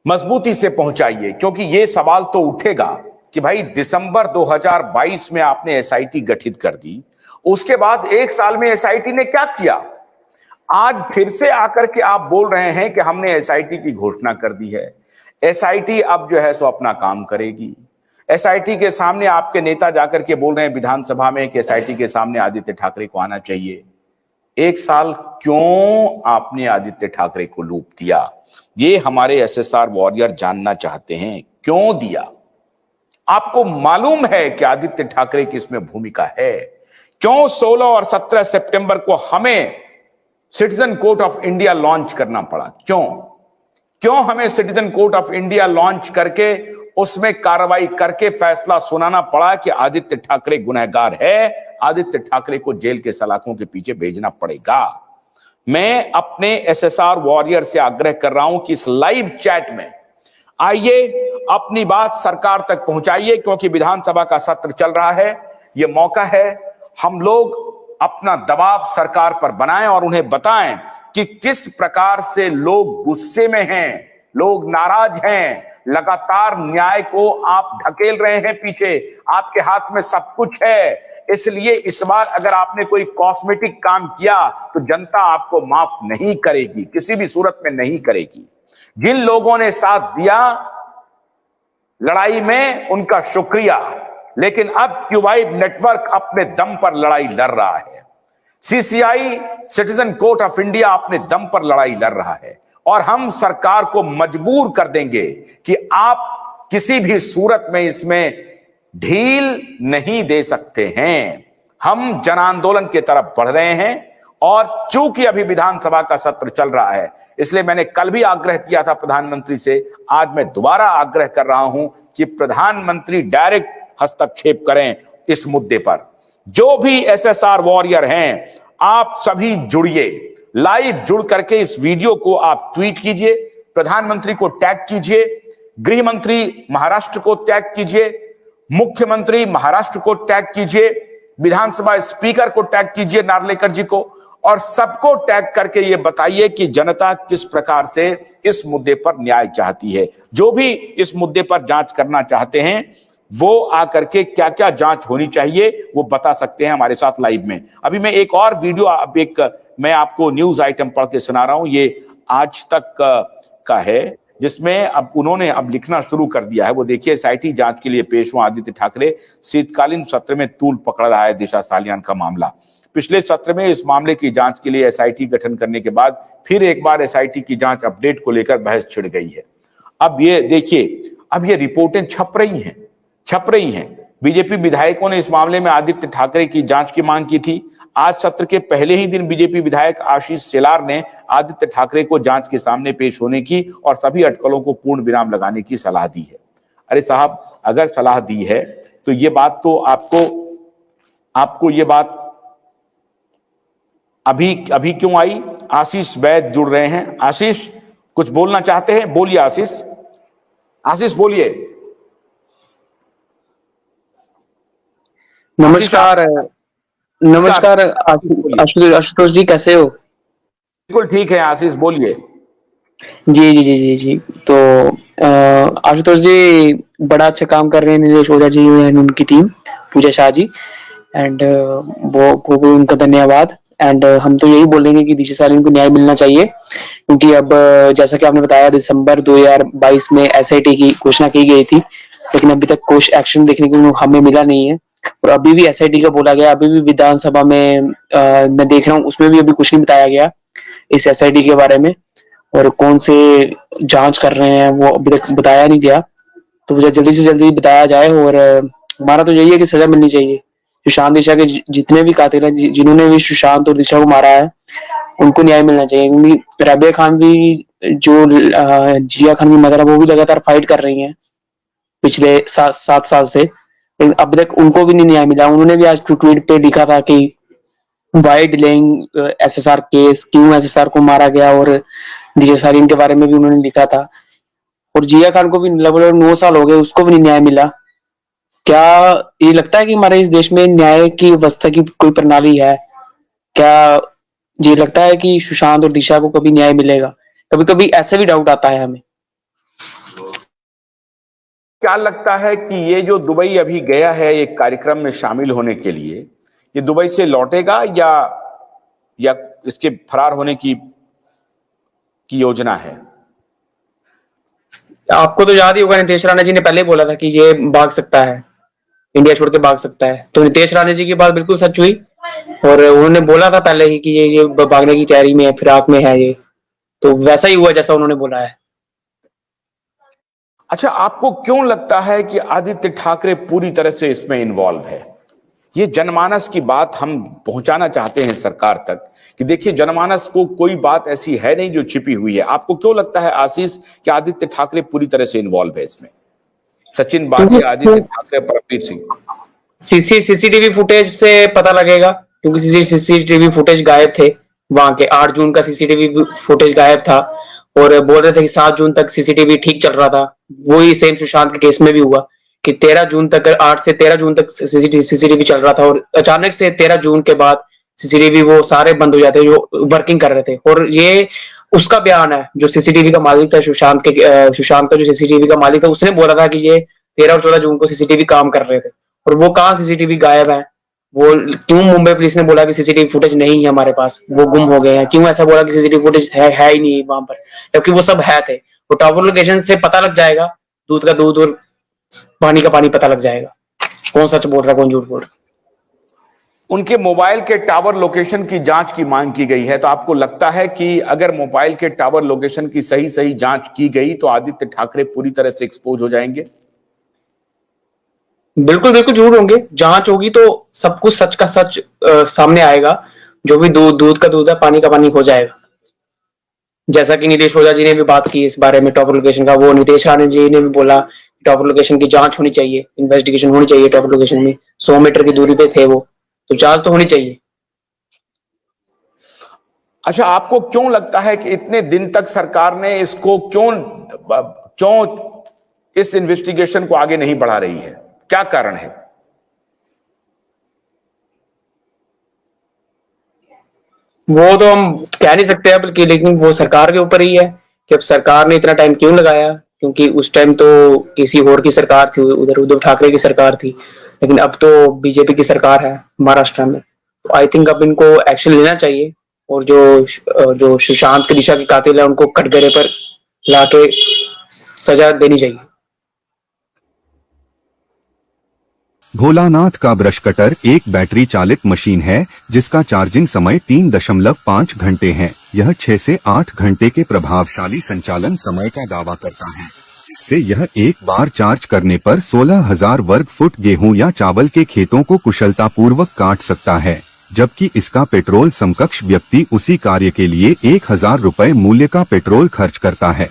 मजबूती से पहुंचाइए, क्योंकि ये सवाल तो उठेगा कि भाई दिसंबर 2022 में आपने एसआईटी गठित कर दी, उसके बाद एक साल में एसआईटी ने क्या किया? आज फिर से आकर के आप बोल रहे हैं कि हमने एसआईटी की घोषणा कर दी है। एसआईटी अब जो है सो अपना काम करेगी। एसआईटी के सामने आपके नेता जाकर के बोल रहे हैं विधानसभा में कि एसआईटी के सामने आदित्य ठाकरे को आना चाहिए। एक साल क्यों आपने आदित्य ठाकरे को लूप दिया? ये हमारे एसएसआर वॉरियर जानना चाहते हैं, क्यों दिया? आपको मालूम है कि आदित्य ठाकरे की इसमें भूमिका है? क्यों 16 और 17 सितंबर को हमें citizen court of India launch करना पड़ा? क्यों हमें citizen court of India launch करके उसमें कार्रवाई करके फैसला सुनाना पड़ा कि आदित्य ठाकरे गुनहगार है, आदित्य ठाकरे को जेल के सलाखों के पीछे भेजना पड़ेगा? मैं अपने एसएसआर वॉरियर से आग्रह कर रहा हूं कि इस लाइव चैट में आइए, अपनी बात सरकार तक पहुंचाइए, क्योंकि विधानसभा का सत्र चल रहा है। यह मौका है हम लोग अपना दबाव सरकार पर बनाएं और उन्हें बताएं कि किस प्रकार से लोग गुस्से में हैं, लोग नाराज हैं। लगातार न्याय को आप ढकेल रहे हैं पीछे, आपके हाथ में सब कुछ है। इसलिए इस बार अगर आपने कोई कॉस्मेटिक काम किया तो जनता आपको माफ नहीं करेगी, किसी भी सूरत में नहीं करेगी। जिन लोगों ने साथ दिया लड़ाई में, उनका शुक्रिया, लेकिन अब क्यूबाइड नेटवर्क अपने दम पर लड़ाई लड़ रहा है। CCI, citizen court of India अपने दम पर लड़ाई लड़ रहा है, और हम सरकार को मजबूर कर देंगे कि आप किसी भी सूरत में इसमें ढील नहीं दे सकते हैं। हम जन आंदोलन की तरफ बढ़ रहे हैं, और चूंकि अभी विधानसभा का सत्र चल रहा है, इसलिए मैंने कल भी आग्रह किया था प्रधानमंत्री से, आज मैं दोबारा आग्रह कर रहा हूं कि प्रधानमंत्री डायरेक्ट हस्तक्षेप करें इस मुद्दे पर। जो भी एसएसआर वॉरियर हैं, आप सभी जुड़िए, लाइव जुड़ करके इस वीडियो को आप ट्वीट कीजिए, प्रधानमंत्री को टैग कीजिए, गृह मंत्री महाराष्ट्र को टैग कीजिए, मुख्यमंत्री महाराष्ट्र को टैग कीजिए, विधानसभा स्पीकर को टैग कीजिए नार्लिकर जी को, और सबको टैग करके ये बताइए कि जनता किस प्रकार से इस मुद्दे पर न्याय चाहती है। जो भी इस मुद्दे पर जांच करना चाहते हैं वो आकर के क्या क्या जांच होनी चाहिए वो बता सकते हैं हमारे साथ लाइव में। अभी मैं एक और वीडियो, अब एक मैं आपको न्यूज आइटम पढ़ के सुना रहा हूं, ये आज तक का है, जिसमें अब उन्होंने अब लिखना शुरू कर दिया है। वो देखिए, एसआईटी जांच के लिए पेश हुआ आदित्य ठाकरे, शीतकालीन सत्र में तूल पकड़ रहा है दिशा सालियान का मामला। पिछले सत्र में इस मामले की जांच के लिए एसआईटी गठन करने के बाद फिर एक बार एसआईटी की जांच अपडेट को लेकर बहस छिड़ गई है। अब ये देखिए, अब ये रिपोर्टें छप रही हैं। बीजेपी विधायकों ने इस मामले में आदित्य ठाकरे की जांच की मांग की थी। आज सत्र के पहले ही दिन बीजेपी विधायक आशीष शेलार ने आदित्य ठाकरे को जांच के सामने पेश होने की और सभी अटकलों को पूर्ण विराम लगाने की सलाह दी है। अरे साहब, अगर सलाह दी है तो ये बात तो आपको ये बात अभी क्यों आई? आशीष वैद जुड़ रहे हैं। आशीष कुछ बोलना चाहते हैं? बोलिए आशीष बोलिए। नमस्कार आशुतोष जी, कैसे हो? बिल्कुल ठीक है आशीष, बोलिए। जी। तो आशुतोष जी बड़ा अच्छा काम कर रहे हैं, नीलेश ओझा जी एंड उनकी टीम, पूजा शाह जी, एंड वो उनका धन्यवाद। एंड हम तो यही बोलेंगे कि दिशा सालियान को न्याय मिलना चाहिए, क्योंकि अब जैसा कि आपने बताया दिसंबर 2022 में एसआईटी की घोषणा की गई थी, लेकिन अभी तक कोई एक्शन देखने को हमें मिला नहीं है। और अभी भी एसआईटी का बोला गया, अभी भी विधानसभा में मैं देख रहा हूँ, उसमें भी अभी कुछ नहीं बताया गया इस एसआईटी के बारे में, और कौन से जांच कर रहे हैं वो अभी तक बताया नहीं गया। तो मुझे जल्दी से जल्दी बताया जाए, और हमारा तो यही है कि सजा मिलनी चाहिए। सुशांत दिशा के जितने भी कातिल हैं, जिन्होंने भी सुशांत और दिशा को मारा है, उनको न्याय मिलना चाहिए। क्योंकि रबिया खान भी, जो जिया खान की मदर है, वो भी लगातार फाइट कर रही है पिछले 7 साल से, लेकिन अब तक उनको भी नहीं न्याय मिला। उन्होंने भी आज ट्वीट पे लिखा था कि वाई डिलेइंग एसएसआर केस, क्यों एसएसआर को मारा गया, और दिशा सालियान के बारे में भी उन्होंने लिखा था। और जिया खान को भी लगभग 9 साल हो गए, उसको भी नहीं न्याय मिला। क्या ये लगता है कि हमारे इस देश में न्याय की व्यवस्था की कोई प्रणाली है? क्या ये लगता है कि सुशांत और दिशा को कभी न्याय मिलेगा? कभी कभी ऐसे भी डाउट आता है हमें। क्या लगता है कि ये जो दुबई अभी गया है एक कार्यक्रम में शामिल होने के लिए, ये दुबई से लौटेगा या इसके फरार होने की योजना है? आपको तो याद ही होगा, नीतीश राणा जी ने पहले ही बोला था कि ये भाग सकता है, इंडिया छोड़ के भाग सकता है। तो नीतीश राणा जी की बात बिल्कुल सच हुई, और उन्होंने बोला था पहले ही कि ये भागने की तैयारी में है, फिराक में है ये, तो वैसा ही हुआ जैसा उन्होंने बोला है। अच्छा, आपको क्यों लगता है कि आदित्य ठाकरे पूरी तरह से इसमें इन्वॉल्व है? ये जनमानस की बात हम पहुंचाना चाहते हैं सरकार तक कि देखिए, जनमानस को कोई बात ऐसी है नहीं जो छिपी हुई है। आपको क्यों लगता है आशीष कि आदित्य ठाकरे पूरी तरह से इन्वॉल्व है इसमें? सचिन बालिया, आदित्य ठाकरे, परमवीर सिंह। सीसीटीवी फुटेज से पता लगेगा, क्योंकि सीसीटीवी फुटेज गायब थे। वहां के 8 जून का सीसीटीवी फुटेज गायब था, और बोल रहे थे कि 7 जून तक सीसीटीवी ठीक चल रहा था। वही सेम सुशांत के केस में भी हुआ कि 13 जून तक, 8 से 13 जून तक सीसीटीवी चल रहा था, और अचानक से 13 जून के बाद सीसीटीवी वो सारे बंद हो जाते जो वर्किंग कर रहे थे। और ये उसका बयान है, जो सीसीटीवी का मालिक था, सुशांत का जो सीसीटीवी का मालिक था, उसने बोला था कि ये 13 और 14 जून को सीसीटीवी काम कर रहे थे। और वो कहाँ सीसीटीवी गायब है? वो क्यों मुंबई पुलिस ने बोला कि सीसीटीवी फुटेज नहीं है हमारे पास, वो गुम हो गए हैं? क्यों ऐसा बोला कि सीसीटीवी फुटेज है ही नहीं वहां पर, जबकि वो सब है थे? वो टावर लोकेशन से पता लग जाएगा, दूध का दूध और पानी का पानी पता लग जाएगा, कौन सच बोल रहा है कौन झूठ बोल रहा है। उनके मोबाइल के टावर लोकेशन की जांच की मांग की गई है, तो आपको लगता है कि अगर मोबाइल के टावर लोकेशन की सही जांच की गई तो आदित्य ठाकरे पूरी तरह से एक्सपोज हो जाएंगे? बिल्कुल बिल्कुल जरूर होंगे। जांच होगी तो सब कुछ सच का सच सामने आएगा। जो भी दूध का दूध है, पानी का पानी हो जाएगा। जैसा कि नीतीश ओझा जी ने भी बात की इस बारे में टॉपर लोकेशन का, वो नीतीश राणा जी ने भी बोला टॉपर लोकेशन की जांच होनी चाहिए, इन्वेस्टिगेशन होनी चाहिए टॉपर लोकेशन में। 100 मीटर की दूरी पे थे वो, तो जांच तो होनी चाहिए। अच्छा, आपको क्यों लगता है कि इतने दिन तक सरकार ने इसको क्यों इस इन्वेस्टिगेशन को आगे नहीं बढ़ा रही है? क्या कारण है? वो तो हम कह नहीं सकते अब, लेकिन वो सरकार के ऊपर ही है कि अब सरकार ने इतना टाइम क्यों लगाया। क्योंकि उस टाइम तो किसी और की सरकार थी, उधर उद्धव ठाकरे की सरकार थी, लेकिन अब तो बीजेपी की सरकार है महाराष्ट्र में। तो आई थिंक अब इनको एक्शन लेना चाहिए, और जो सुशांत की दिशा के कातिल है उनको कटघरे पर लाके सजा देनी चाहिए। भोलानाथ का ब्रश कटर एक बैटरी चालित मशीन है जिसका चार्जिंग समय 3.5 घंटे है। यह 6 से 8 घंटे के प्रभावशाली संचालन समय का दावा करता है, जिससे यह एक बार चार्ज करने पर 16,000 वर्ग फुट गेहूं या चावल के खेतों को कुशलतापूर्वक काट सकता है, जबकि इसका पेट्रोल समकक्ष व्यक्ति उसी कार्य के लिए 1,000 रुपए मूल्य का पेट्रोल खर्च करता है।